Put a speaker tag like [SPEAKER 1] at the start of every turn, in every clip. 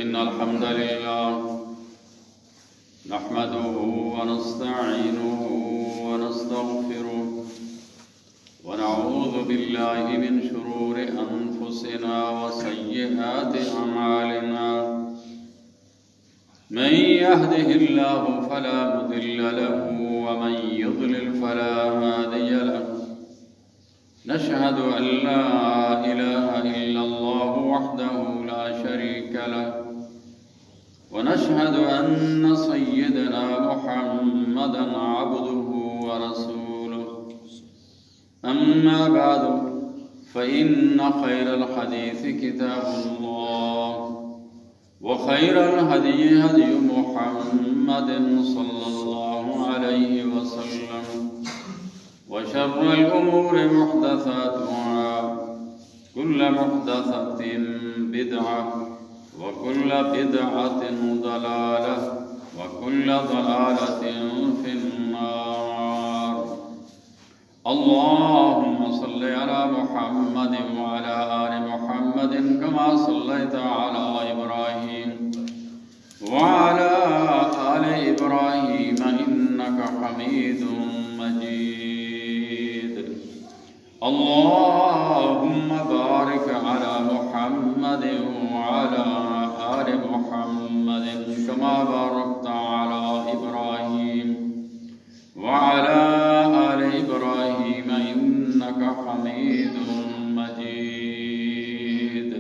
[SPEAKER 1] إن الحمد لله نحمده ونستعينه ونستغفره ونعوذ بالله من شرور أنفسنا وسيئات أعمالنا من يهده الله فلا مضل له ومن يضلل فلا هادي له نشهد أن لا إله إلا الله وحده لا شريك له ونشهد أن سيدنا محمدا عبده ورسوله أما بعد فإن خير الحديث كتاب الله وخير الهدي هدي محمد صلى الله عليه وسلم وشر الأمور محدثاتها كل محدثة بدعة وكل بدعة ضلالة وكل ضلالة في النار اللهم صل على محمد وعلى آل محمد كما صليت على إبراهيم وعلى آل إبراهيم إنك حميد مجيد اللهم بارك على محمد وعلى آل محمد كما باركت على إبراهيم وعلى آل إبراهيم إنك حميد مجيد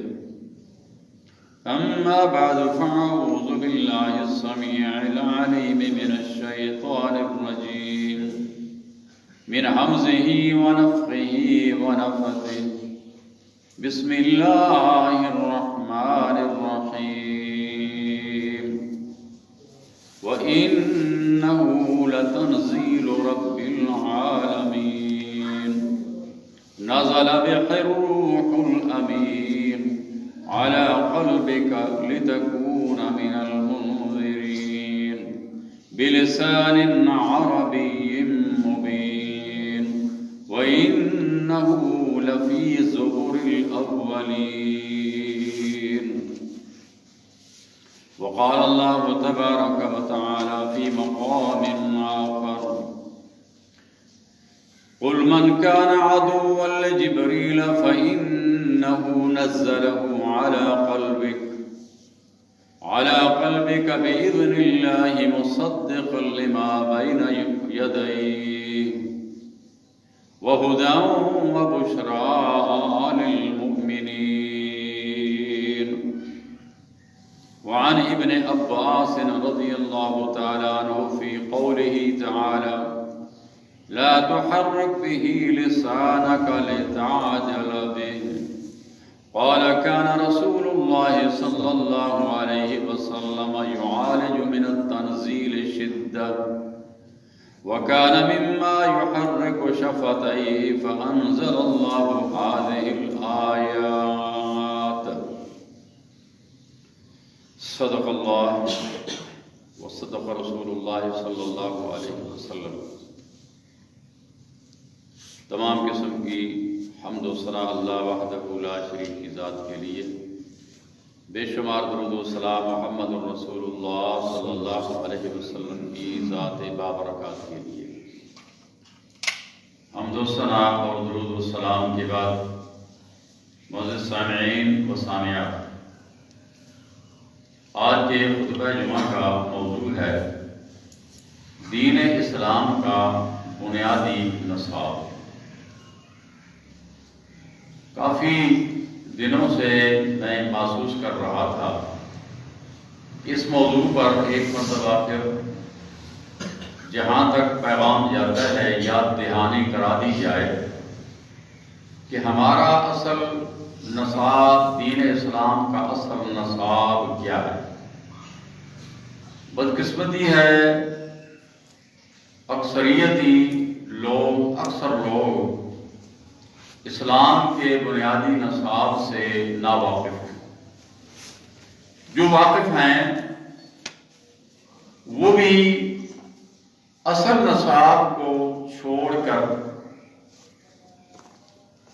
[SPEAKER 1] أما بعد فأعوذ بالله السميع العليم من الشيطان الرجيم من همزه ونفخه ونفثه بسم الله الرحمن الرحيم وإنه لتنزيل رب العالمين نزل به الروح الأمين على قلبك لتكون من المنذرين بلسان عربي مبين وإنه لفي زبر الأولين وقال الله تبارك وتعالى في مقام آخر قل من كان عدوا لجبريل فإنه نزله على قلبك بإذن الله مصدقا لما بين يديه وهدى وبشرى للمؤمنين وعن ابن عباس رضي الله تعالى عنه في قوله تعالى لا تحرك به لسانك لتعجل به قال كان رسول الله صلى الله عليه وسلم يعالج من التنزيل شدة وكان مما يحرك شفتيه فأنزل الله هذه الآيات صدق الله وصدق رسول الله صلی اللہ علیہ وسلم۔ تمام قسم کی حمد و ثنا اللہ وحدہ لا شریک کی ذات کے لیے، بے شمار درود و سلام محمد رسول اللہ صلی اللہ علیہ وسلم کی ذات بابرکات کے لیے۔ حمد و ثنا اور درود و سلام کے بعد معزز سامعین و سامعات، آج کے خطبہ جمعہ کا موضوع ہے دین اسلام کا بنیادی نصاب۔ کافی دنوں سے میں محسوس کر رہا تھا اس موضوع پر ایک مرتبہ پھر جہاں تک پیغام جاتا ہے یاد دہانی کرا دی جائے کہ ہمارا اصل نصاب دین اسلام کا اصل نصاب کیا ہے۔ بدقسمتی ہے اکثر لوگ اسلام کے بنیادی نصاب سے ناواقف ہیں۔ جو واقف ہیں وہ بھی اصل نصاب کو چھوڑ کر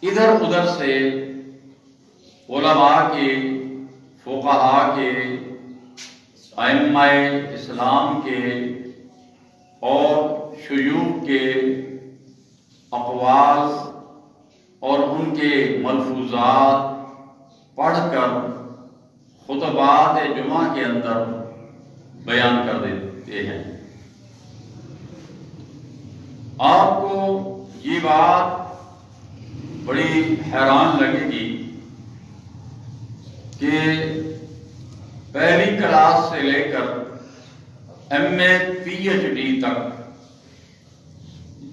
[SPEAKER 1] ادھر ادھر سے علماء کے، فقہاء کے، ائمہ اسلام کے اور شیوخ کے اقوال اور ان کے ملفوظات پڑھ کر خطبات جمعہ کے اندر بیان کر دیتے ہیں۔ آپ کو یہ بات بڑی حیران لگے گی کہ پہلی کلاس سے لے کر ایم اے پی ایچ ڈی تک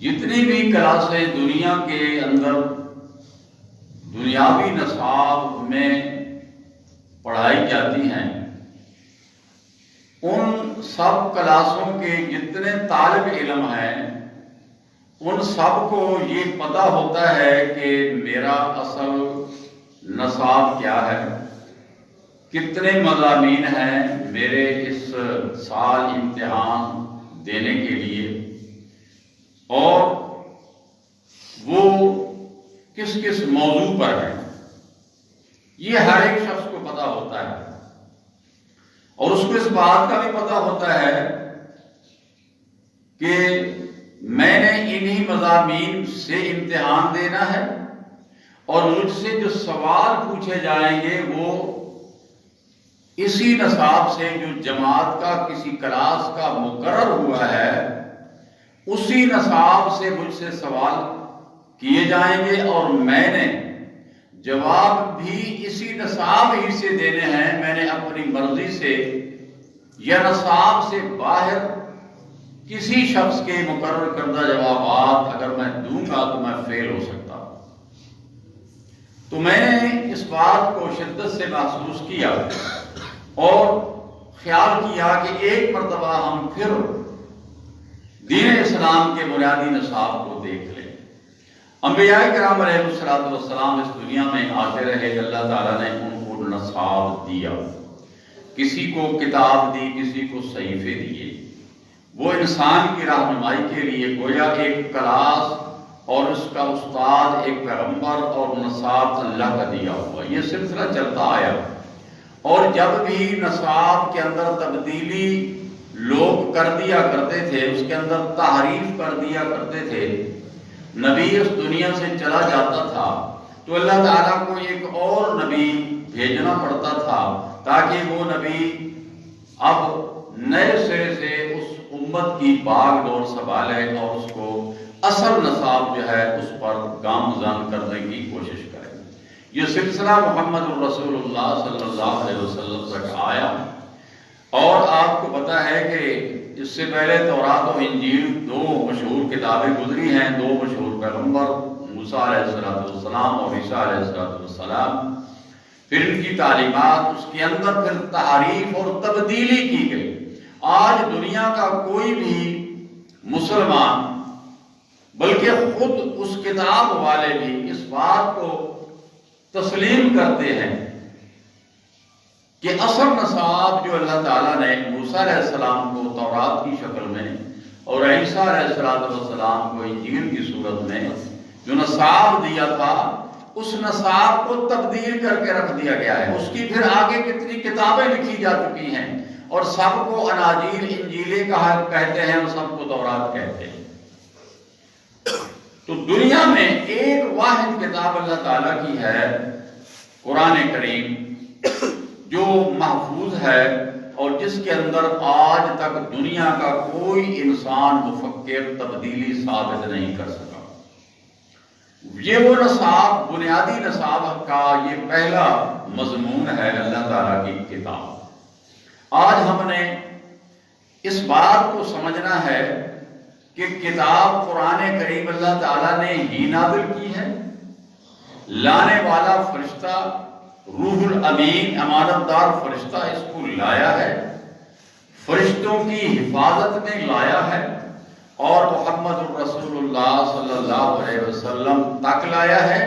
[SPEAKER 1] جتنی بھی کلاسیں دنیا کے اندر دنیاوی نصاب میں پڑھائی جاتی ہیں، ان سب کلاسوں کے جتنے طالب علم ہیں ان سب کو یہ پتہ ہوتا ہے کہ میرا اصل نصاب کیا ہے، کتنے مضامین ہیں میرے اس سال امتحان دینے کے لیے، اور وہ کس کس موضوع پر ہے، یہ ہر ایک شخص کو پتہ ہوتا ہے۔ اور اس کو اس بات کا بھی پتہ ہوتا ہے کہ میں نے انہی مضامین سے امتحان دینا ہے، اور مجھ سے جو سوال پوچھے جائیں گے وہ اسی نصاب سے جو جماعت کا کسی کلاس کا مقرر ہوا ہے اسی نصاب سے مجھ سے سوال کیے جائیں گے، اور میں نے جواب بھی اسی نصاب ہی سے دینے ہیں۔ میں نے اپنی مرضی سے یا نصاب سے باہر کسی شخص کے مقرر کردہ جوابات اگر میں دوں گا تو میں فیل ہو سکتا ہوں۔ تو میں نے اس بات کو شدت سے محسوس کیا اور خیال کیا کہ ایک مرتبہ ہم پھر دین اسلام کے بنیادی نصاب کو دیکھ لیں۔ انبیاء کرام علیہ الصلوۃ والسلام اس دنیا میں آتے رہے، اللہ تعالیٰ نے ان کو نصاب دیا، کسی کو کتاب دی، کسی کو صحیفے دیے۔ وہ انسان کی رہنمائی کے لیے گویا ایک کلاس اور اس کا استاد ایک پیغمبر اور نصاب اللہ کا دیا ہوا، یہ سلسلہ چلتا آیا۔ اور جب بھی نصاب کے اندر تبدیلی لوگ کر دیا کرتے تھے، اس کے اندر تحریف کر دیا کرتے تھے، نبی اس دنیا سے چلا جاتا تھا تو اللہ تعالیٰ کو ایک اور نبی بھیجنا پڑتا تھا تاکہ وہ نبی اب نئے سرے سے اس امت کی باغ ڈور سنبھالے اور اس کو اصل نصاب جو ہے اس پر گامزن کرنے کی کوشش کرے۔ یہ سلسلہ محمد الرسول اللہ صلی اللہ علیہ وسلم تک آیا، اور آپ کو پتہ ہے کہ اس سے پہلے تورات و انجیل دو مشہور کتابیں گزری ہیں، دو مشہور پیغمبر موسیٰ علیہ السلام اور عیسیٰ علیہ السلام، پھر ان کی تعلیمات، اس کے اندر پھر تحریف اور تبدیلی کی گئی۔ آج دنیا کا کوئی بھی مسلمان بلکہ خود اس کتاب والے بھی اس بات کو تسلیم کرتے ہیں کہ اصل نصاب جو اللہ تعالیٰ نے موسیٰ علیہ السلام کو تورات کی شکل میں اور عیسیٰ علیہ السلام کو انجیل کی صورت میں جو نصاب دیا تھا، اس نصاب کو تبدیل کر کے رکھ دیا گیا ہے۔ اس کی پھر آگے کتنی کتابیں لکھی جا چکی ہیں، اور سب کو اناجیل انجیلیں کہتے ہیں اور سب کو تورات کہتے ہیں۔ تو دنیا میں ایک واحد کتاب اللہ تعالیٰ کی ہے، قرآن کریم، جو محفوظ ہے اور جس کے اندر آج تک دنیا کا کوئی انسان مفکر تبدیلی ثابت نہیں کر سکا۔ یہ وہ نصاب، بنیادی نصاب کا یہ پہلا مضمون ہے اللہ تعالیٰ کی کتاب۔ آج ہم نے اس بات کو سمجھنا ہے کہ کتاب قرآن کریم اللہ تعالیٰ نے ہی نازل کی ہے، لانے والا فرشتہ روح الامین امانت دار فرشتہ اس کو لایا ہے، فرشتوں کی حفاظت میں لایا ہے، اور محمد الرسول اللہ صلی اللہ علیہ وسلم تک لایا ہے،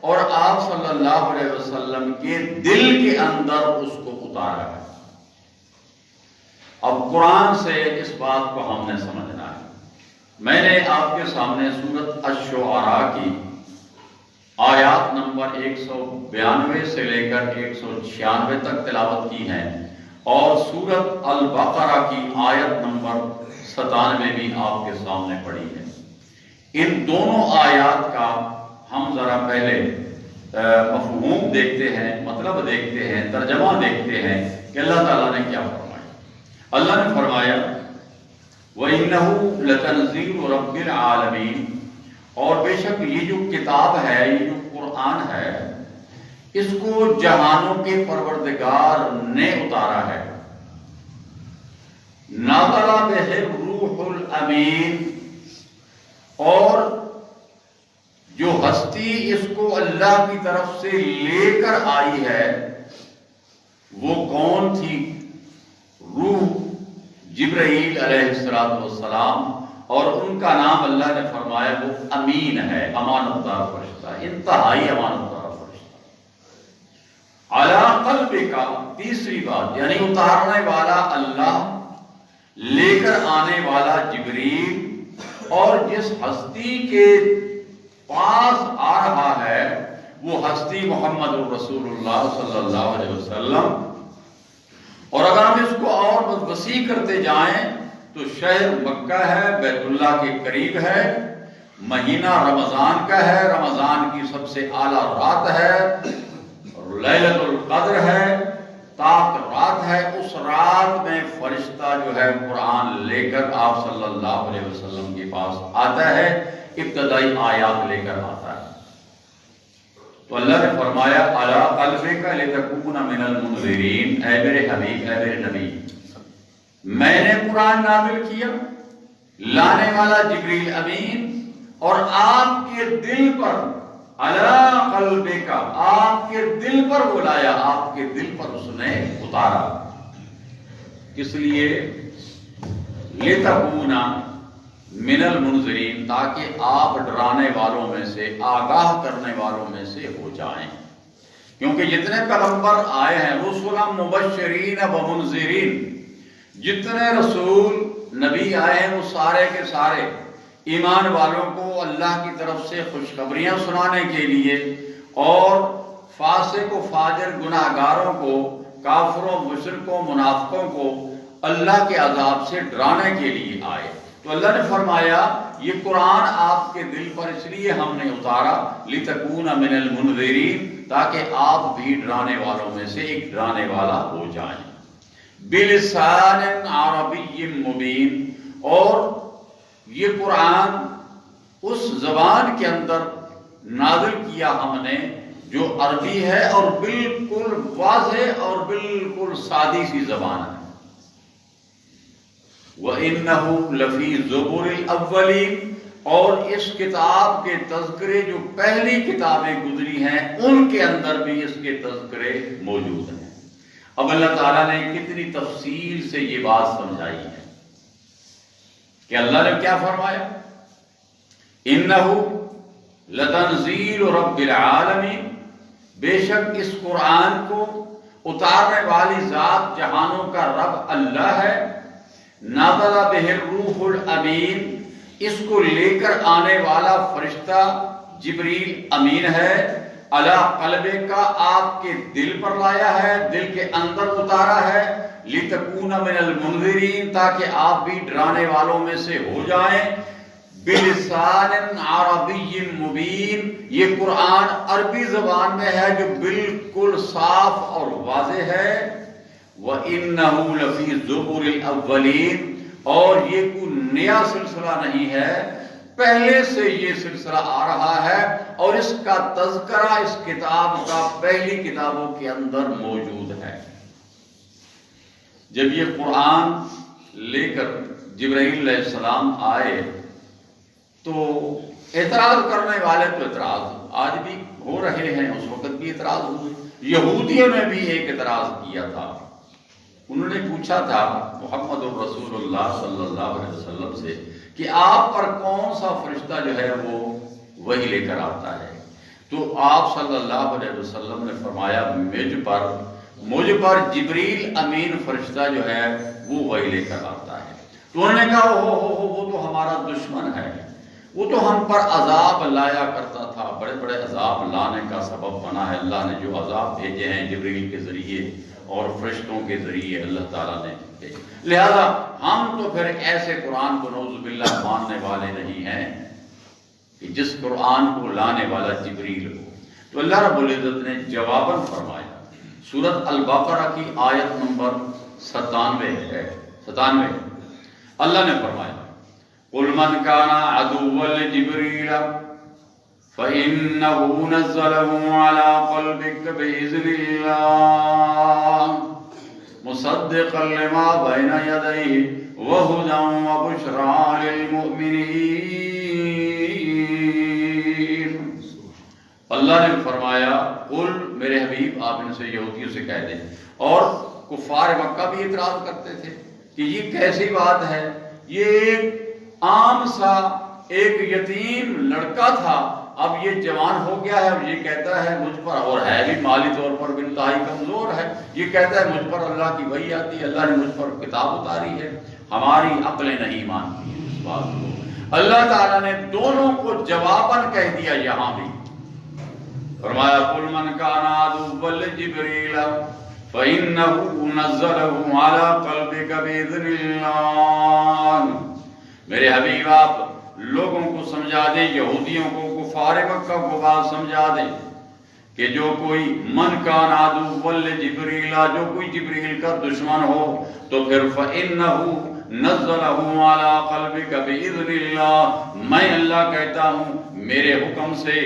[SPEAKER 1] اور آپ صلی اللہ علیہ وسلم کے دل کے اندر اس کو اتارا ہے۔ اب قرآن سے اس بات کو ہم نے سمجھنا ہے۔ میں نے آپ کے سامنے سورۃ الشعراء کی آیات نمبر 192 سے لے کر 196 تک تلاوت کی ہیں، اور سورت البقرہ کی آیت نمبر 97 بھی آپ کے سامنے پڑی ہے۔ ان دونوں آیات کا ہم ذرا پہلے مفہوم دیکھتے ہیں، مطلب دیکھتے ہیں، ترجمہ دیکھتے ہیں کہ اللہ تعالیٰ نے کیا فرمایا۔ اللہ نے فرمایا وَإِنَّهُ لَتَنزِيلُ رَبِّ الْعَالَمِينَ، اور بے شک یہ جو کتاب ہے، یہ جو قرآن ہے، اس کو جہانوں کے پروردگار نے اتارا ہے۔ نَزَلَ بِهِ الرُّوحُ الْأَمِينُ، اور جو ہستی اس کو اللہ کی طرف سے لے کر آئی ہے وہ کون تھی؟ روح جبرائیل علیہ السلام، اور ان کا نام اللہ نے فرمایا وہ امین ہے، امانت دار فرشتہ، انتہائی امانت دار فرشتہ۔ علی قلبک، تیسری بات، یعنی اتارنے والا اللہ، لے کر آنے والا جبریل، اور جس ہستی کے پاس آ رہا ہے وہ ہستی محمد رسول اللہ صلی اللہ علیہ وسلم۔ اور اگر ہم اس کو اور وسیع کرتے جائیں تو شہر مکہ ہے، بیت اللہ کے قریب ہے، مہینہ رمضان کا ہے، رمضان کی سب سے اعلیٰ رات ہے، لیلۃ القدر ہے، تاک رات ہے، اس رات میں فرشتہ جو ہے قرآن لے کر آپ صلی اللہ علیہ وسلم کے پاس آتا ہے، ابتدائی آیات لے کر آتا ہے۔ تو اللہ نے فرمایا علی قلبک لتکون من المنذرین، اے میرے حبیب، اے میرے نبی، میں نے قرآن نازل کیا، لانے والا جبریل امین، اور آپ کے دل پر، علی قلبک، آپ کے دل پر وہ لایا، آپ کے دل پر اس نے اتارا۔ کس لیے؟ لتکون من المنذرین، تاکہ آپ ڈرانے والوں میں سے، آگاہ کرنے والوں میں سے ہو جائیں۔ کیونکہ جتنے پیغمبر آئے ہیں، رسلا مبشرین و منذرین، جتنے رسول نبی آئے ہیں وہ سارے کے سارے ایمان والوں کو اللہ کی طرف سے خوشخبریاں سنانے کے لیے، اور فاسق و فاجر گناہگاروں کو، کافروں، مشرکوں، منافقوں کو اللہ کے عذاب سے ڈرانے کے لیے آئے۔ تو اللہ نے فرمایا یہ قرآن آپ کے دل پر اس لیے ہم نے اتارا، لتکون من المنذرین، تاکہ آپ بھی ڈرانے والوں میں سے ایک ڈرانے والا ہو جائیں۔ بلسان عربی مبین، اور یہ قرآن اس زبان کے اندر نازل کیا ہم نے جو عربی ہے، اور بالکل واضح اور بالکل سادی سی زبان ہے۔ وَإِنَّهُ لَفِي زُبُرِ الْأَوَّلِينَ، اور اس کتاب کے تذکرے جو پہلی کتابیں گزری ہیں ان کے اندر بھی اس کے تذکرے موجود ہیں۔ اب اللہ تعالیٰ نے کتنی تفصیل سے یہ بات سمجھائی ہے کہ اللہ نے کیا فرمایا، إِنَّهُ لَتَنزِيلُ رَبِّ الْعَالَمِينَ، بے شک اس قرآن کو اتارنے والی ذات جہانوں کا رب اللہ ہے۔ نازل بہ الروح الامین، اس کو لے کر آنے والا فرشتہ جبریل امین ہے۔ علی قلبک، آپ کے دل پر لایا ہے، دل کے اندر اتارا ہے۔ لتکون من المنذرین، تاکہ آپ بھی ڈرانے والوں میں سے ہو جائیں۔ بلسان عربی مبین، یہ قرآن عربی زبان میں ہے جو بالکل صاف اور واضح ہے۔ وَإِنَّهُ لَفِي زُبُرِ الْأَوَّلِينَ، اور یہ کوئی نیا سلسلہ نہیں ہے، پہلے سے یہ سلسلہ آ رہا ہے، اور اس کا تذکرہ اس کتاب کا پہلی کتابوں کے اندر موجود ہے۔ جب یہ قرآن لے کر جبرائیل علیہ السلام آئے تو اعتراض کرنے والے تو اعتراض آج بھی ہو رہے ہیں، اس وقت بھی اعتراض ہوئے۔ یہودیوں نے بھی ایک اعتراض کیا تھا، انہوں نے پوچھا تھا محمد الرسول اللہ صلی اللہ علیہ وسلم سے کہ آپ پر کون سا فرشتہ جو ہے وہ وحی لے کر آتا ہے؟ تو آپ صلی اللہ علیہ وسلم نے فرمایا مجھ پر جبریل امین فرشتہ جو ہے وہ وحی لے کر آتا ہے۔ تو انہوں نے کہا وہ تو ہمارا دشمن ہے، وہ تو ہم پر عذاب لایا کرتا تھا، بڑے بڑے عذاب لانے کا سبب بنا ہے اللہ نے جو عذاب بھیجے ہیں جبریل کے ذریعے اور فرشتوں کے ذریعے اللہ تعالیٰ نے بھیجے۔ لہذا ہم تو پھر ایسے قرآن کو نعوذ باللہ ماننے والے نہیں ہیں کہ جس قرآن کو لانے والا جبریل ہو۔ تو اللہ رب العزت نے جواباً فرمایا، سورۃ البقرہ کی آیت نمبر 97 ہے، 97 اللہ نے فرمایا قُلْ مَنْ كَانَ عَدُوًّا لِجِبْرِيلَ فَإِنَّهُ نَزَّلَهُ عَلَى قَلْبِكَ بِإِذْنِ اللَّهِ مُصَدِّقًا لِمَا بَيْنَ يَدَيْهِ وَهُدًى وَبُشْرَىٰ لِلْمُؤْمِنِينَ۔ اللہ نے فرمایا قل، میرے حبیب آپ ان سے یہودیوں سے کہہ دیں، اور کفار مکہ بھی اعتراض کرتے تھے کہ یہ کیسی بات ہے، یہ ایک عام سا ایک یتیم لڑکا تھا، اب یہ جوان ہو گیا ہے اور یہ کہتا ہے مجھ پر، اور ہے بھی مالی طور پر بھی انتہائی کمزور ہے، یہ کہتا ہے مجھ پر اللہ کی وحی آتی ہے، اللہ نے مجھ پر کتاب اتاری ہے، ہماری عقلیں نہیں مانتی ہیں اس بات کو۔ اللہ تعالیٰ نے دونوں کو جواباً کہہ دیا یہاں بھی، فرمایا قُلْ مَنْ كَانَ عَدُوًّا لِجِبْرِيلَ فَإِنَّهُ نَزَّلَهُ عَلَى قَلْبِكَ بِإِذْنِ اللَّهِ۔ میرے حبیب آپ لوگوں کو سمجھا دیں، یہودیوں کو، کفار مکہ کو بات سمجھا دیں کہ جو کوئی من کان عدوا لجبریل، جو کوئی جبریل کا دشمن ہو تو پھر فإنہ نزلہ علی قلبک بإذن اللہ، میں اللہ کہتا ہوں میرے حکم سے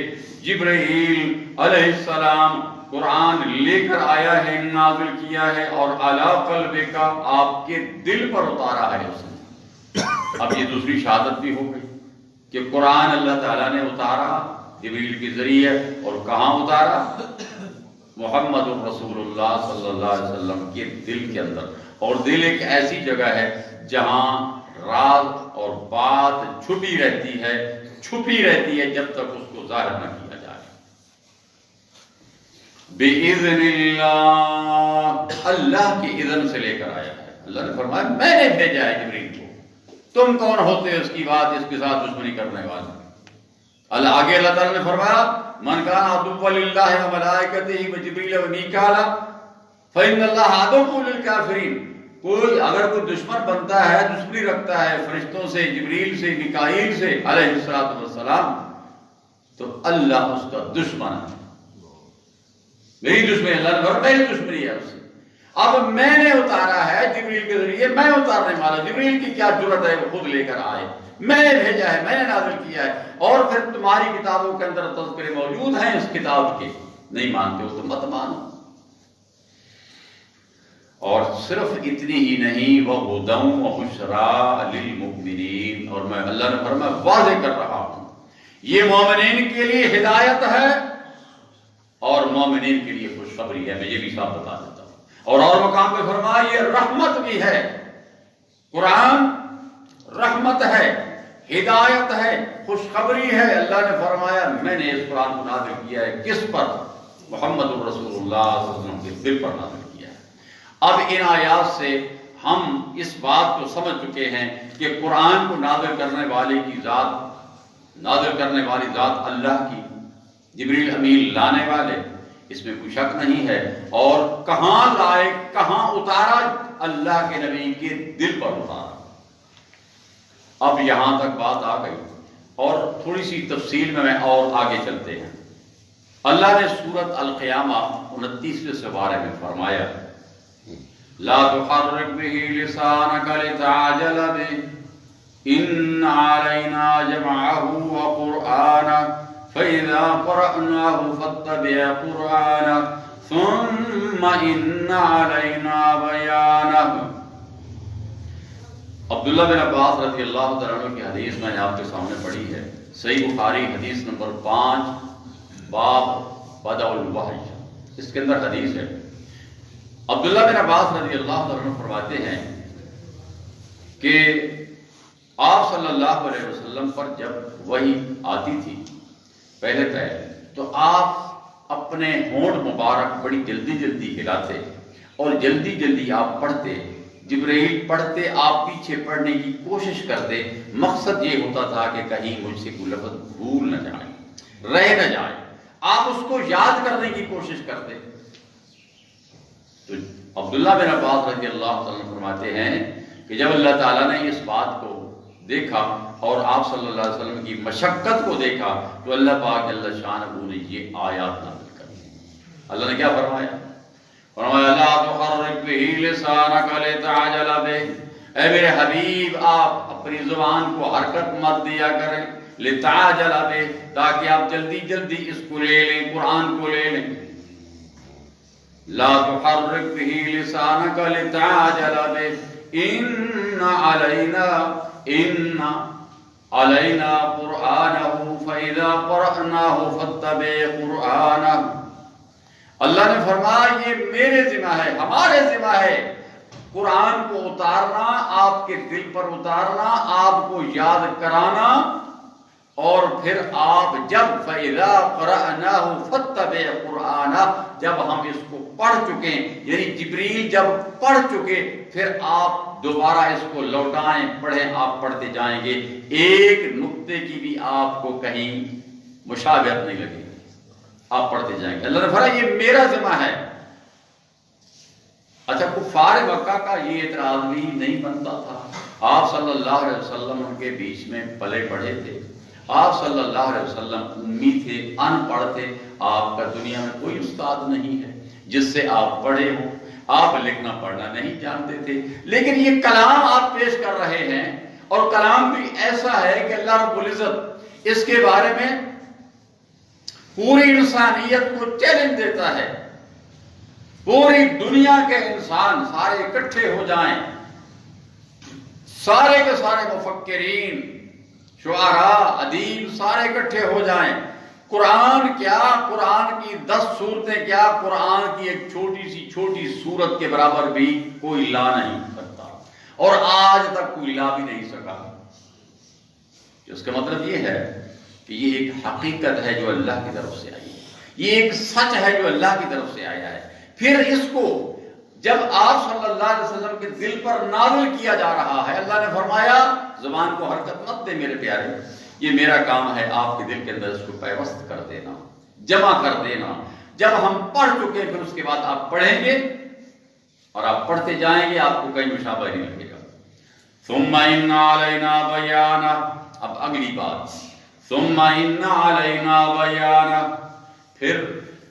[SPEAKER 1] جبریل علیہ السلام قرآن لے کر آیا ہے، نازل کیا ہے، اور علی قلبک آپ کے دل پر اتارا ہے اس نے۔ اب یہ دوسری شہادت بھی ہو گئی کہ قرآن اللہ تعالیٰ نے اتارا جبریل کے ذریعے، اور کہاں اتارا؟ محمد رسول اللہ صلی اللہ علیہ وسلم کے دل کے اندر، اور دل ایک ایسی جگہ ہے جہاں راز اور بات چھپی رہتی ہے جب تک اس کو ظاہر نہ کیا جائے۔ بِإِذْنِ اللہ، اللہ کی اذن سے لے کر آیا ہے۔ اللہ نے فرمایا میں نے بھیجا ہے جبریل کو، تم کون ہوتے اس کی بات اس کے ساتھ دشمنی کرنے والے؟ آگے اللہ تعالیٰ نے فرمایا من کان عدوا للہ وملائکتہ وجبریل ومیکال فإن اللہ عدو للکافرین، کوئی اگر کوئی دشمن بنتا ہے، دشمنی رکھتا ہے فرشتوں سے، جبریل سے، میکائیل سے علیہ السلام، تو اللہ اس کا دشمن ہے۔ میری دشمنی، اللہ نے فرمایا میری دشمنی ہے اس سے۔ اب میں نے اتارا ہے جبریل کے ذریعے، میں اتارنے والا، جبریل کی کیا جرت ہے وہ خود لے کر آئے، میں نے بھیجا ہے، میں نے نازل کیا ہے، اور پھر تمہاری کتابوں کے اندر تذکرے موجود ہیں اس کتاب کے، نہیں مانتے ہو تو مت مانو۔ اور صرف اتنی ہی نہیں، وَهُدًى وَبُشْرَىٰ لِلْمُؤْمِنِينَ، اور میں اللہ نے فرمایا واضح کر رہا ہوں یہ مومنین کے لیے ہدایت ہے اور مومنین کے لیے خوشخبری ہے، میں یہ بھی صاف بتا دیتا ہوں۔ اور مقام پہ فرمایا یہ رحمت بھی ہے، قرآن رحمت ہے، ہدایت ہے، خوشخبری ہے۔ اللہ نے فرمایا میں نے اس قرآن کو نازل کیا ہے کس پر؟ محمد رسول اللہ صلی اللہ علیہ وسلم کے دل پر نازل کیا ہے۔ اب ان آیات سے ہم اس بات کو سمجھ چکے ہیں کہ قرآن کو نازل کرنے والی ذات اللہ کی، جبریل امین لانے والے، اس میں کوئی شک نہیں ہے، اور کہاں لائے، کہاں اتارا؟ اللہ کے نبی کے دل پر اتارا۔ اب یہاں تک بات آ گئی، اور تھوڑی سی تفصیل میں اور آگے چلتے ہیں۔ اللہ نے سورۃ القیامہ 29ویں سپارے میں فرمایا لا تحرک به لسانک لتعجل به ان علینا جمعه وقرآنہ فإذا قرأناه فاتبع قرآنه ثم إن علينا بيانه۔ عبداللہ بن عباس رضی اللہ عنہ کی حدیث میں نے آپ کے سامنے پڑھی ہے، صحیح بخاری حدیث نمبر 5 باب بدء الوحی، اس کے اندر حدیث ہے۔ عبداللہ بن عباس رضی اللہ عنہ فرماتے ہیں کہ آپ صلی اللہ علیہ وسلم پر جب وحی آتی تھی پہلے تو آپ اپنے ہونٹ مبارک بڑی جلدی جلدی ہلاتے اور جلدی جلدی آپ پڑھتے جبرائیل پڑھتے آپ پیچھے پڑھنے کی کوشش کرتے، مقصد یہ ہوتا تھا کہ کہیں مجھ سے کوئی لفظ بھول نہ جائے، رہ نہ جائے، آپ اس کو یاد کرنے کی کوشش کرتے۔ تو عبداللہ بن عباس رضی اللہ عنہ فرماتے ہیں کہ جب اللہ تعالیٰ نے اس بات کو دیکھا اور آپ صلی اللہ علیہ وسلم کی مشقت کو دیکھا تو اللہ پاک جل شانہ نے یہ آیات نازل کر دی۔ اللہ نے کیا فرمایا؟ فرمایا لا تحرک بہ لسانک لتعجل بہ، اے میرے حبیب آپ اپنی زبان کو حرکت مت دیا کریں، لتعجل بہ، تاکہ آپ جلدی جلدی اس کو لے لیں، قرآن کو لے لیں۔ لا تحرک بہ لسانک لتعجل بہ ان علینا قرآنہ فإذا قرأناہ فاتبع قرآنہ۔ اللہ نے فرمایا یہ میرے ذمہ ہے، ہمارے ذمہ ہے قرآن کو اتارنا، آپ کے دل پر اتارنا، آپ کو یاد کرانا، اور پھر آپ جب فَإِذَا قَرَأْنَاهُ فَاتَّبِعْ قُرْآنَهُ، جب ہم اس کو پڑھ چکے، یعنی جبریل جب پڑھ چکے، پھر آپ دوبارہ اس کو لوٹائیں، پڑھیں، آپ پڑھتے جائیں گے، ایک نقطے کی بھی آپ کو کہیں مشابہت نہیں لگے گی، آپ پڑھتے جائیں گے۔ اللہ نے فرمایا یہ میرا ذمہ ہے۔ اچھا، کفار مکہ کا یہ اعتراض بھی نہیں بنتا تھا، آپ صلی اللہ علیہ وسلم ان کے بیچ میں پلے بڑھے تھے، آپ صلی اللہ علیہ وسلم امی تھے، ان پڑھ تھے، آپ کا دنیا میں کوئی استاد نہیں ہے جس سے آپ پڑھے ہوں، آپ لکھنا پڑھنا نہیں جانتے تھے، لیکن یہ کلام آپ پیش کر رہے ہیں، اور کلام بھی ایسا ہے کہ اللہ رب العزت اس کے بارے میں پوری انسانیت کو چیلنج دیتا ہے، پوری دنیا کے انسان سارے اکٹھے ہو جائیں، سارے کے سارے مفکرین، شعراء، ادیب سارے اکٹھے ہو جائیں، قرآن کیا، قرآن کی 10 صورتیں کیا، قرآن کی ایک چھوٹی سورت کے برابر بھی کوئی لا نہیں سکتا، اور آج تک کوئی لا بھی نہیں سکا۔ اس کا مطلب یہ ہے کہ یہ ایک حقیقت ہے جو اللہ کی طرف سے آئی ہے، یہ ایک سچ ہے جو اللہ کی طرف سے آیا ہے۔ پھر اس کو جب آپ صلی اللہ علیہ وسلم کے دل پر نازل کیا جا رہا ہے، اللہ نے فرمایا زبان کو حرکت مت دے میرے پیارے، یہ میرا کام ہے آپ کے دل کے اندر اس کو پیوست کر دینا، جمع کر دینا۔ جب ہم پڑھ چکے پھر اس کے بعد آپ پڑھیں گے اور آپ پڑھتے جائیں گے، آپ کو کہیں مشابہ نہیں لگے گا۔ ثم ان علینا بیانہ، اب اگلی بات، ثم ان علینا بیانہ، پھر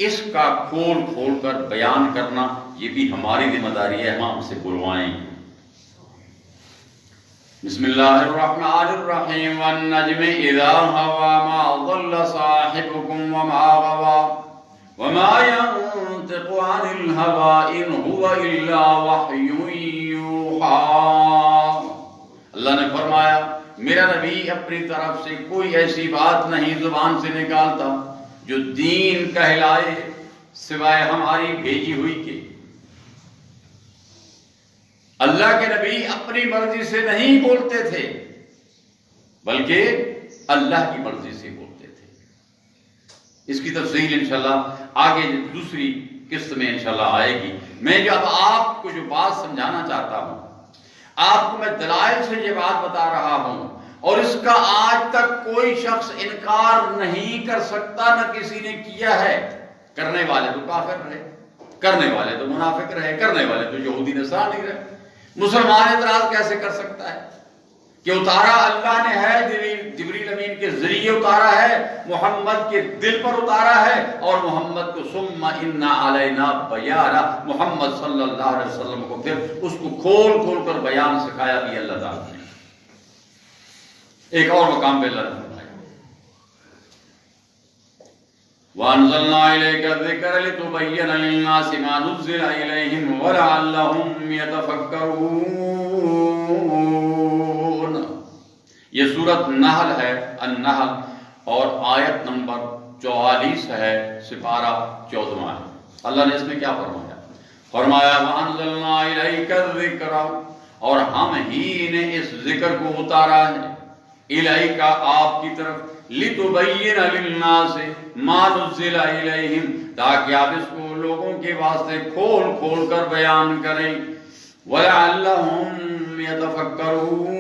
[SPEAKER 1] اس کا کھول کھول کر بیان کرنا یہ بھی ہماری ذمہ داری ہے، ہم سے بلوائیں گے۔ بسم اللہ الرحمن الرحیم والنجم اذا ہوا ما ضل صاحبكم وما غوا وما ينطق عن الهوى ان هو الا وحی یوحی۔ اللہ نے فرمایا میرا نبی اپنی طرف سے کوئی ایسی بات نہیں زبان سے نکالتا جو دین کہلائے سوائے ہماری بھیجی ہوئی کے۔ اللہ کے نبی اپنی مرضی سے نہیں بولتے تھے بلکہ اللہ کی مرضی سے بولتے تھے۔ اس کی تفصیل انشاءاللہ آگے دوسری قسط میں انشاءاللہ آئے گی۔ میں جب آپ کو جو بات سمجھانا چاہتا ہوں، آپ کو میں دلائل سے یہ بات بتا رہا ہوں، اور اس کا آج تک کوئی شخص انکار نہیں کر سکتا، نہ کسی نے کیا ہے۔ کرنے والے تو کافر رہے، کرنے والے تو منافق رہے، کرنے والے تو یہودی نصرانی رہے۔ مسلمان اعتراض کیسے کر سکتا ہے کہ اتارا اللہ نے ہے، جبریل امین کے ذریعے اتارا ہے، محمد کے دل پر اتارا ہے، اور محمد کو ثم ان علینا بیانہ، محمد صلی اللہ علیہ وسلم کو پھر اس کو کھول کھول کر بیان سکھایا بھی اللہ تعالیٰ نے۔ ایک اور مقام پہ اللہ نے فرمایا وَأَنزَلْنَا إِلَيْكَ الذِّكْرَ لِتُبَيِّنَ لِلنَّاسِ مَا نُزِّلَ إِلَيْهِمْ وَلَعَلَّهُمْ يَتَفَكَّرُونَ۔ یہ سورۃ نحل ہے، النحل، اور آیت نمبر 44 ہے، سپارہ 14 ہے۔ اللہ نے اس میں کیا فرمایا؟ فرمایا وَأَنزَلْنَا إِلَيْكَ الذِّكْرَ، اور ہم ہی نے اس ذکر کو اتارا ہے، الیک آپ کی طرف، لتبین للناس ما نزل الیہم، تاکہ آپ اس کو لوگوں کے واسطے کھول کھول کر بیان کریں، وَلَعَلَّهُمْ يَتَفَكَّرُونَ،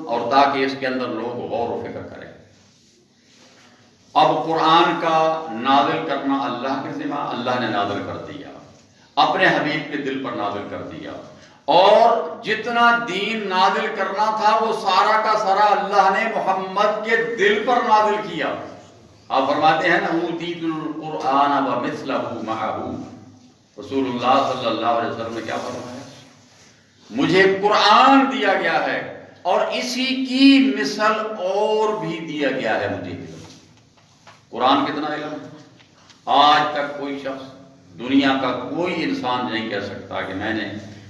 [SPEAKER 1] اور تاکہ اس کے اندر لوگ غور و فکر کریں۔ اب قرآن کا نازل کرنا اللہ کے ذمہ، اللہ نے نازل کر دیا، اپنے حبیب کے دل پر نازل کر دیا، اور جتنا دین نازل کرنا تھا وہ سارا کا سارا اللہ نے محمد کے دل پر نازل کیا۔ آپ فرماتے ہیں نا اوتیت القرآن ومثلہ معہ، رسول اللہ صلی اللہ علیہ وسلم نے کیا فرمایا؟ مجھے قرآن دیا گیا ہے اور اسی کی مثل اور بھی دیا گیا ہے مجھے۔ قرآن کتنا علم ہے؟ آج تک کوئی شخص، دنیا کا کوئی انسان نہیں کہہ سکتا کہ میں نے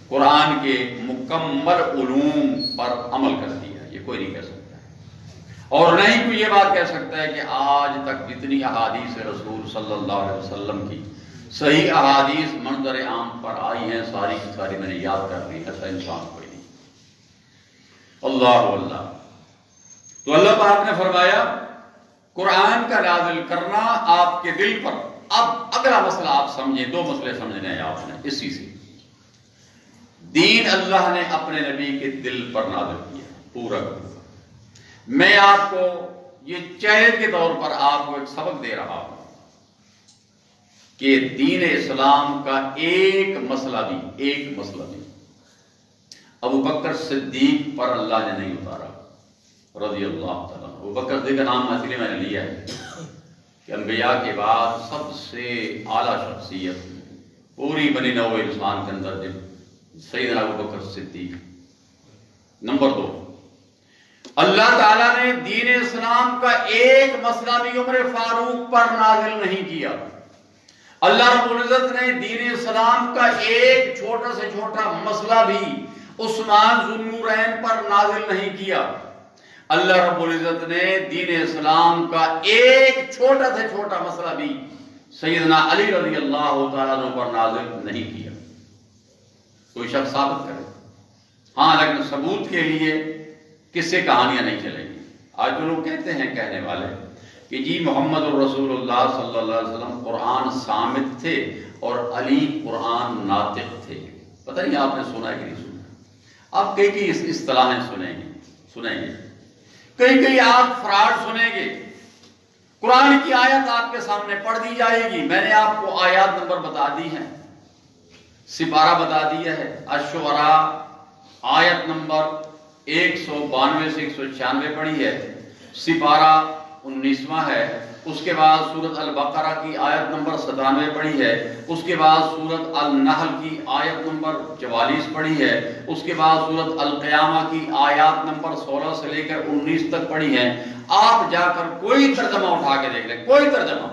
[SPEAKER 1] قرآن کے مکمل علوم پر عمل کر دیا، یہ کوئی نہیں کہہ سکتا، اور نہ ہی کوئی یہ بات کہہ سکتا ہے کہ آج تک جتنی احادیث رسول صلی اللہ علیہ وسلم کی صحیح احادیث منظر عام پر آئی ہیں ساری کی ساری میں نے یاد کر لی، ایسا انسان کوئی نہیں۔ اللہ اللہ۔ تو اللہ پاک نے فرمایا قرآن کا نازل کرنا آپ کے دل پر۔ اب اگلا مسئلہ آپ سمجھیں، دو مسئلے سمجھنے ہیں آپ نے اسی سے۔ دین اللہ نے اپنے نبی کے دل پر نازل کیا پورا۔ میں آپ کو یہ چیلنج کے طور پر آپ کو ایک سبق دے رہا ہوں کہ دین اسلام کا ایک مسئلہ بھی ابو بکر صدیق پر اللہ نے نہیں اتارا رضی اللہ تعالیٰ۔ ابو بکر صدیق کا نام اصلی میں نے لیا ہے کہ انبیاء کے بعد سب سے اعلیٰ شخصیت پوری بنی نوع انسان کے اندر جب سیدنا ابو بکر صدیق۔ نمبر 2، اللہ تعالیٰ نے دین اسلام کا ایک مسئلہ بھی عمر فاروق پر نازل نہیں کیا۔ اللہ رب العزت نے دین اسلام کا ایک چھوٹا سے چھوٹا مسئلہ بھی عثمان ذو النورین پر نازل نہیں کیا۔ اللہ رب العزت نے دین اسلام کا ایک چھوٹا سے چھوٹا مسئلہ بھی سیدنا علی رضی اللہ تعالیٰ عنہ پر نازل نہیں کیا۔ کوئی شخص ثابت کرے؟ ہاں، لیکن ثبوت کے لیے قصے کہانیاں نہیں چلیں گی۔ آج جو لوگ کہتے ہیں کہنے والے کہ جی محمد الرسول اللہ صلی اللہ علیہ وسلم قرآن صامت تھے اور علی قرآن ناطق تھے، پتہ نہیں آپ نے سنا ہے کہ نہیں سنا؟ آپ کئی اصطلاحیں سنیں گے، کئی آپ فراڈ سنیں گے۔ قرآن کی آیت آپ کے سامنے پڑھ دی جائے گی، میں نے آپ کو آیات نمبر بتا دی ہیں، سپارہ بتا دیا ہے۔ الشعراء آیت نمبر 192 سے 196 پڑھی ہے، سپارہ 19واں ہے۔ اس کے بعد سورت البقرہ کی آیت نمبر 97 پڑھی ہے، اس کے بعد سورت النحل کی آیت نمبر 44 پڑھی ہے، اس کے بعد سورت القیامہ کی آیات نمبر 16 سے لے کر 19 تک پڑھی ہے۔ آپ جا کر کوئی ترجمہ اٹھا کے دیکھ لیں، کوئی ترجمہ،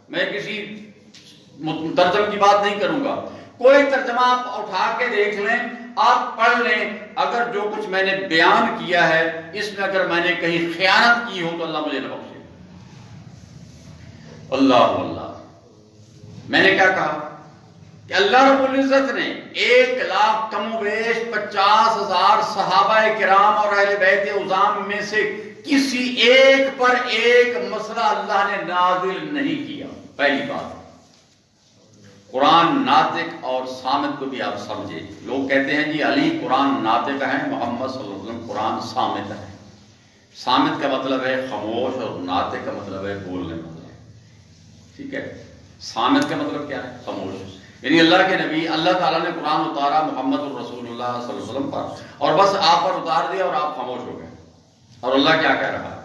[SPEAKER 1] میں کسی ترجمہ کی بات نہیں کروں گا، کوئی ترجمہ آپ اٹھا کے دیکھ لیں، آپ پڑھ لیں، اگر جو کچھ میں نے بیان کیا ہے اس میں اگر میں نے کہیں خیانت کی ہو تو اللہ مجھے نہ بخشے۔ اللہ اللہ۔ میں نے کیا کہا کہ اللہ رب العزت نے 1,00,000 کم و بیش 50,000 صحابہ کرام اور اہل بیت عظام میں سے کسی ایک پر ایک مسئلہ اللہ نے نازل نہیں کیا۔ پہلی بات، قرآن ناطق اور صامت کو بھی آپ سمجھے۔ لوگ کہتے ہیں جی علی قرآن ناطق ہے، محمد صلی اللہ علیہ وسلم قرآن صامت ہے۔ صامت کا مطلب ہے خاموش اور ناطق کا مطلب ہے بولنے والا، ٹھیک ہے؟ صامت کا مطلب کیا ہے؟ خاموش، یعنی اللہ کے نبی، اللہ تعالیٰ نے قرآن اتارا محمد الرسول اللہ صلی اللہ علیہ وسلم پر اور بس آپ پر اتار دیا اور آپ خاموش ہو گئے۔ اور اللہ کیا کہہ رہا ہے؟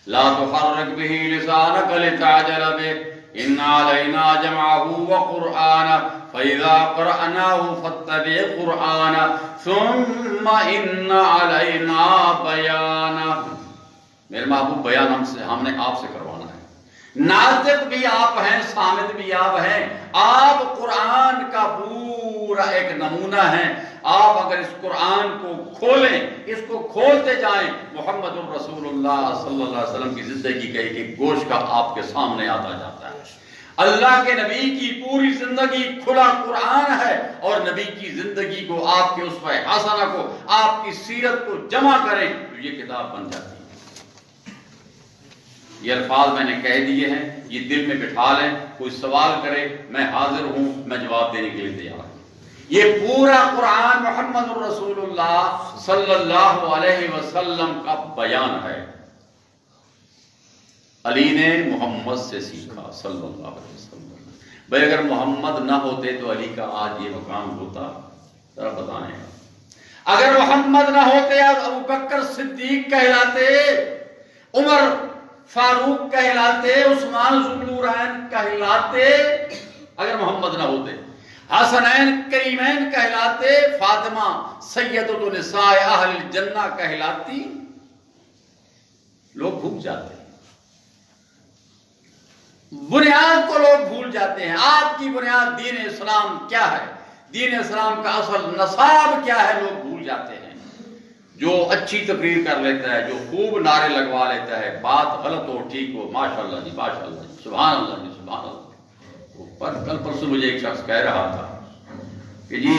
[SPEAKER 1] لا تحرک به لسانک لتعجل به ان علینا جمعہ وقرآنہ فاذا قرأناہ فاتبع قرآنہ ثم ان علینا بیانہ۔ میرے محبوب بیان ہم نے آپ سے کروانا ہے۔ ناطق بھی آپ ہیں، صامت بھی آپ ہیں، آپ قرآن کا پورا ایک نمونہ ہیں۔ آپ اگر اس قرآن کو کھولیں، اس کو کھولتے جائیں، محمد الرسول اللہ صلی اللہ علیہ وسلم کی زندگی کا ایک ایک گوشت کا آپ کے سامنے آتا جاتا ہے۔ اللہ کے نبی کی پوری زندگی کھلا قرآن ہے، اور نبی کی زندگی کو، آپ کے اسوہ حسنہ کو، آپ کی سیرت کو جمع کریں تو یہ کتاب بن جاتی ہے۔ یہ الفاظ میں نے کہہ دیے ہیں، یہ دل میں بٹھا لیں، کوئی سوال کرے میں حاضر ہوں، میں جواب دینے کے لیے تیار ہوں۔ یہ پورا قرآن محمد الرسول اللہ صلی اللہ علیہ وسلم کا بیان ہے۔ علی نے محمد سے سیکھا صلی اللہ علیہ وسلم۔ بھائی اگر محمد نہ ہوتے تو علی کا آج یہ مقام ہوتا؟ ذرا بتائیں۔ اگر محمد نہ ہوتے ابو بکر صدیق کہلاتے، عمر فاروق کہلاتے، عثمان ذو النورین کہلاتے، اگر محمد نہ ہوتے، حسنین کریمین کہلاتے، فاطمہ سیدۃ النساء اہل الجنہ کہلاتی، لوگ بھول جاتے ہیں، بنیاد کو لوگ بھول جاتے ہیں۔ آپ کی بنیاد دین اسلام کیا ہے، دین اسلام کا اصل نصاب کیا ہے، لوگ بھول جاتے ہیں۔ جو اچھی تقریر کر لیتا ہے، جو خوب نعرے لگوا لیتا ہے، بات غلط ہو ٹھیک ہو، ماشاءاللہ جی ماشاءاللہ جی، سبحان اللہ جی سبحان اللہ۔ کل پرسوں مجھے ایک شخص کہہ رہا تھا کہ جی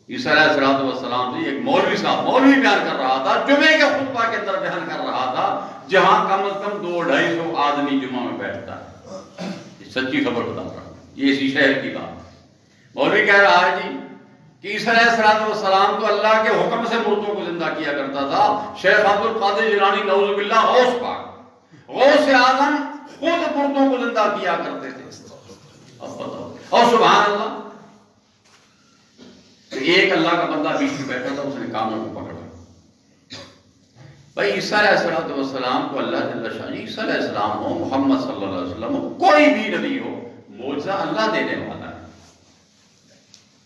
[SPEAKER 1] عیسیٰ علیہ السلام جی، ایک مولوی صاحب مولوی بیان کر رہا تھا، جمعے کے خطبہ کے اندر بیان کر رہا تھا، جہاں کم از کم 200-250 آدمی جمعہ میں بیٹھتا ہے۔ یہ سچی خبر بتا رہا ہوں، یہ اسی شہر کی بات۔ مولوی کہہ رہا ہے جی کہ عیسیٰ علیہ السلام تو اللہ کے حکم سے مردوں کو زندہ کیا کرتا تھا۔ شیخ عبد القادر جیلانی نعوذ باللہ غوث پاک، غوث اعظم خود مردوں کو زندہ کیا کرتے تھے۔ اب بتاؤ، اور سبحان اللہ، ایک اللہ کا بندہ بیچ میں بیٹھا تھا، اس نے کانوں کو پکڑا۔ بھائی عیسیٰ علیہ السلام کو اللہ جل شانہ، عیسیٰ علیہ السلام ہو، محمد صلی اللہ علیہ وسلم ہو، کوئی بھی نبی ہو، معجزہ اللہ دینے والا ہے۔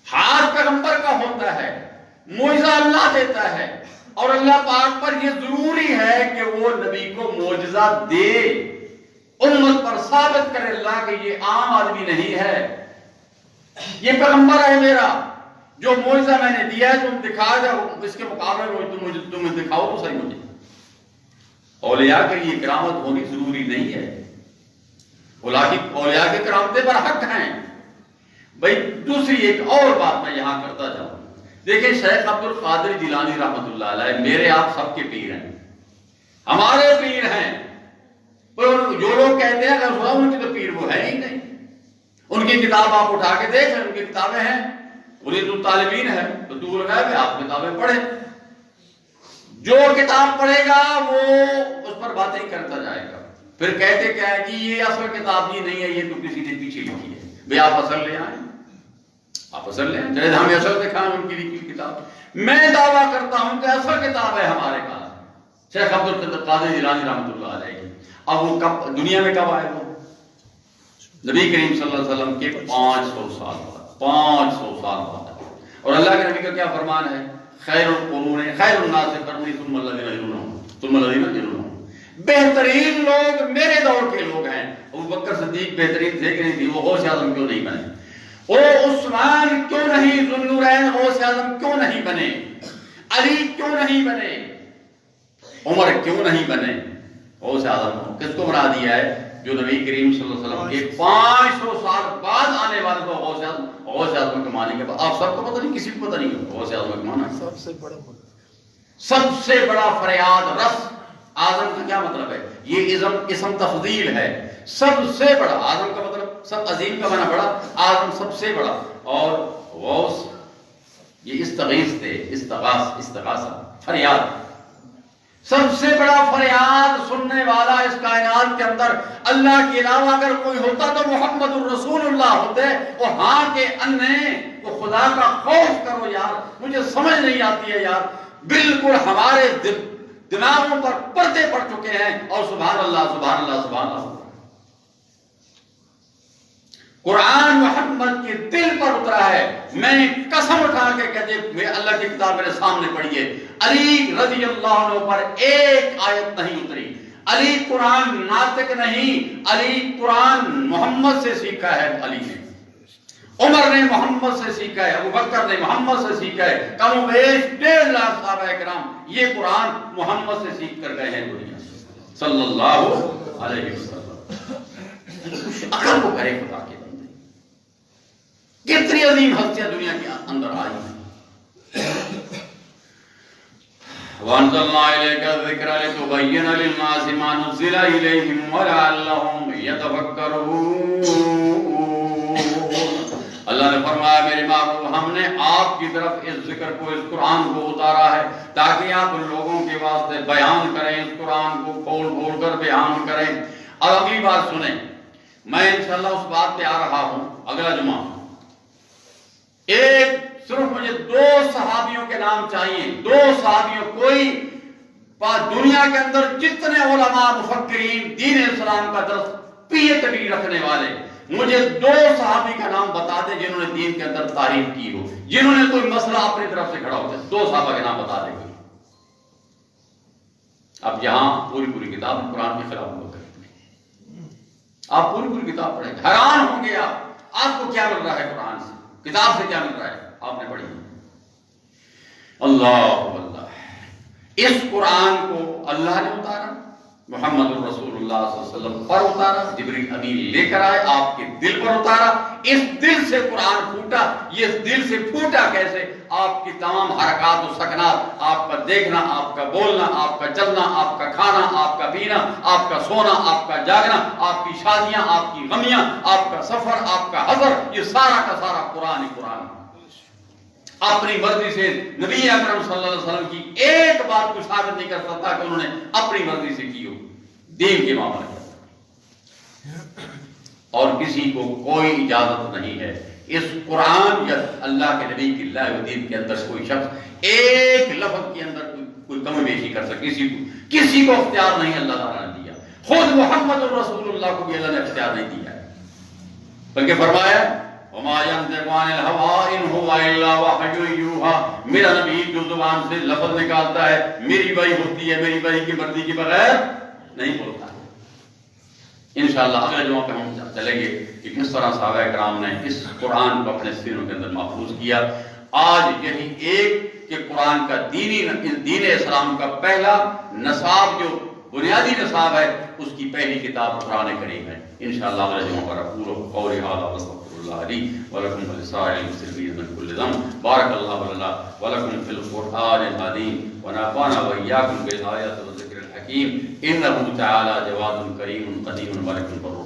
[SPEAKER 1] ہاتھ پیغمبر کا ہوتا ہے، معجزہ اللہ دیتا ہے، اور اللہ پاک پر یہ ضروری ہے کہ وہ نبی کو معجزہ دے، امت پر ثابت کرے اللہ کہ یہ عام آدمی نہیں ہے، یہ پیغمبر ہے میرا، جو معجزہ میں نے دیا ہے تم دکھا جاؤ، اس کے مقابلے میں تمہیں دکھاؤ تو صحیح مجھے۔ اولیاء کے لیے کرامت ہونی ضروری نہیں ہے، اولیاء کے کرامتیں برحق ہیں۔ بھائی دوسری ایک اور بات میں یہاں کرتا جاؤں، دیکھیں شیخ عبد القادر جیلانی رحمۃ اللہ علیہ میرے آپ سب کے پیر ہیں، ہمارے پیر ہیں، جو لوگ کہتے ہیں اگر ان کی تو پیر وہ ہے ہی نہیں۔ ان کی کتاب آپ اٹھا کے دیکھیں، ان کی کتابیں ہیں، مرید الطالبین ہے، تو دور ہے آپ کتابیں پڑھیں، جو کتاب پڑھے گا وہ اس پر باتیں کرتا جائے گا، پھر کہتے کیا ہے کہ یہ اصل کتاب ہی نہیں ہے، یہ تو کسی نے پیچھے لکھی ہے۔ بھئی آپ اصل لے آئیں، آپ اصل لے آئیں، چاہے ہمیں اصل دکھائیں ان کی لکھی کتاب۔ میں دعویٰ کرتا ہوں کہ اصل کتاب ہے ہمارے پاس، شیخ عبد القادر جیلانی رحمۃ اللہ علیہ کی۔ اب وہ کب دنیا میں کب آئے؟ وہ نبی کریم صلی اللہ علیہ وسلم کے 500 سال بعد، 500 سال بعد۔ اور اللہ کے نبی کا کیا فرمان ہے؟ خیر القرون خیر الناس قرنی ثم الذین یلونہم ثم الذین یلونہم، بہترین لوگ میرے دور کے لوگ ہیں۔ ابو بکر صدیق بہترین تھے کہ نہیں تھی؟ وہ غوث اعظم کیوں نہیں بنے؟ وہ عثمان کیوں نہیں ذو النورین غوث اعظم کیوں نہیں بنے؟ علی کیوں نہیں بنے؟ عمر کیوں نہیں بنے؟ غوث اعظم کس کو بنا دیا ہے؟ جو نبی کریم صلی اللہ علیہ وسلم کے 500 سال بعد آنے والے کو غوث اعظم کے معنی کے بعد آپ سب کو پتہ نہیں، کسی کو پتہ نہیں غوث اعظم کے معنی سب سے بڑا فریاد رس۔ اعظم کا کیا مطلب ہے؟ یہ اسم تفضیل ہے، سب سے بڑا۔ اعظم کا مطلب سب، عظیم کا معنی بڑا، اعظم سب سے بڑا، اور غوث یہ استغیث تھے، استغاثہ فریاد، سب سے بڑا فریاد سننے والا اس کائنات کے اندر اللہ کے علاوہ اگر کوئی ہوتا تو محمد الرسول اللہ ہوتے۔ وہ ہاں کے انے وہ خدا کا خوف کرو یار، مجھے سمجھ نہیں آتی ہے یار، بالکل ہمارے دماغوں پر پردے پڑ چکے ہیں، اور سبحان اللہ سبحان اللہ سبحان اللہ۔ قرآن محمد کے دل پر اترا ہے، میں نے قسم اٹھا کے کہتے اللہ کی کتاب میرے سامنے پڑھی ہے، علی رضی اللہ عنہ پر ایک آیت نہیں اتری۔ علی قرآن ناطق نہیں، علی قرآن محمد سے سیکھا ہے، علی نے، عمر نے محمد سے سیکھا ہے، ابو بکر نے محمد سے سیکھا ہے، کم و بیش 1.5 لاکھ صحابہ کرام یہ قرآن محمد سے سیکھ کر گئے ہیں دنیا سے صلی اللہ علیہ وسلم۔ عقل کو کرے خدا کے بندے، کتنی عظیم ہستیاں دنیا کے اندر آئی ہیں۔ وَأَنزَلْنَا إِلَيْكَ الذِّكْرَ لِتُبَيِّنَ لِلنَّاسِ مَا نُزِّلَ إِلَيْهِمْ وَلَعَلَّهُمْ يَتَفَكَّرُونَ۔ اللہ اللہ نے فرمایا میرے محبوب ہم نے آپ کی طرف اس ذکر کو اس قرآن کو اتارا ہے تاکہ آپ ان لوگوں کے واسطے بیان کریں اس قرآن کو کھول کھول کر بیان کریں۔ اب اگلی بات سنیں، میں انشاءاللہ اس بات پہ آ رہا ہوں اگلا جمعہ۔ ایک صرف مجھے 2 صحابیوں کے نام چاہیے، 2 صحابیوں، کوئی دنیا کے اندر جتنے علماء مفکرین دین اسلام کا درس PhD رکھنے والے، مجھے 2 صحابی کا نام بتا دیں جنہوں نے دین کے اندر تعریف کی ہو، جنہوں نے کوئی مسئلہ اپنی طرف سے کھڑا ہوتا ہے، 2 صحابہ کے نام بتا دیں گے۔ اب یہاں پوری کتاب قرآن کے خلاف لوگ کرتے ہیں، آپ پوری کتاب پڑھیں گے حیران ہوں گے آپ کو کیا مل رہا ہے قرآن سے، کتاب سے کیا مل رہا ہے، آپ نے پڑھی۔ اللہ اس قرآن کو اللہ نے اتارا، محمد الرسول اللہ صلی اللہ علیہ وسلم پر اتارا، جبریل امین لے کر آئے، آپ کے دل پر اتارا، اس دل سے قرآن پھوٹا۔ یہ دل سے پھوٹا کیسے؟ آپ کی تمام حرکات و سکنات، آپ کا دیکھنا، آپ کا بولنا، آپ کا چلنا، آپ کا کھانا، آپ کا پینا، آپ کا سونا، آپ کا جاگنا، آپ کی شادیاں، آپ کی غمیاں، آپ کا سفر، آپ کا حضر، یہ سارا کا سارا قرآن اپنی مرضی سے نبی اکرم صلی اللہ علیہ وسلم کی ایک بات کو ثابت نہیں کر سکتا کہ انہوں نے اپنی مرضی سے کی ہو دین کے معاملے میں، اور کسی کو کوئی اجازت نہیں ہے اس قرآن یا اللہ کے نبی کی اللہ و دین کے اندر کوئی شخص ایک لفظ کے اندر کوئی کمی بیشی کر سکے، کسی کو اختیار نہیں اللہ تعالیٰ نے دیا، خود محمد الرسول اللہ کو بھی اللہ نے اختیار نہیں دیا ہے، بلکہ فرمایا وما ينطق عن الهوى ان هو الا وحي يوحى، میرا نبی جو زبان سے لفظ نکالتا ہے میری وحی ہوتی ہے، میری وحی کی مرضی کے بغیر نہیں بولتا ہے۔ انشاءاللہ اگلے جمعہ پہ ہم چلیں گے کہ کس طرح صحابہ کرام نے اس قرآن کو اپنے سینوں کے اندر محفوظ کیا۔ آج یہی ایک کہ قرآن کا دین اسلام کا پہلا نصاب جو بنیادی نصاب ہے اس کی پہلی کتاب قرآن کریم ہے۔ انشاءاللہ اگلے جمعہ پر اقول قولی ھذا واستغفر اللہ لی ولکم ولسائر المسلمین من کل ذنب، بارک اللہ لنا ولکم فی القرآن العظیم ونفعنا وإیاکم بالآیات والذکر الحکیم، انہ تعالی جواد کریم قدیم ملک بر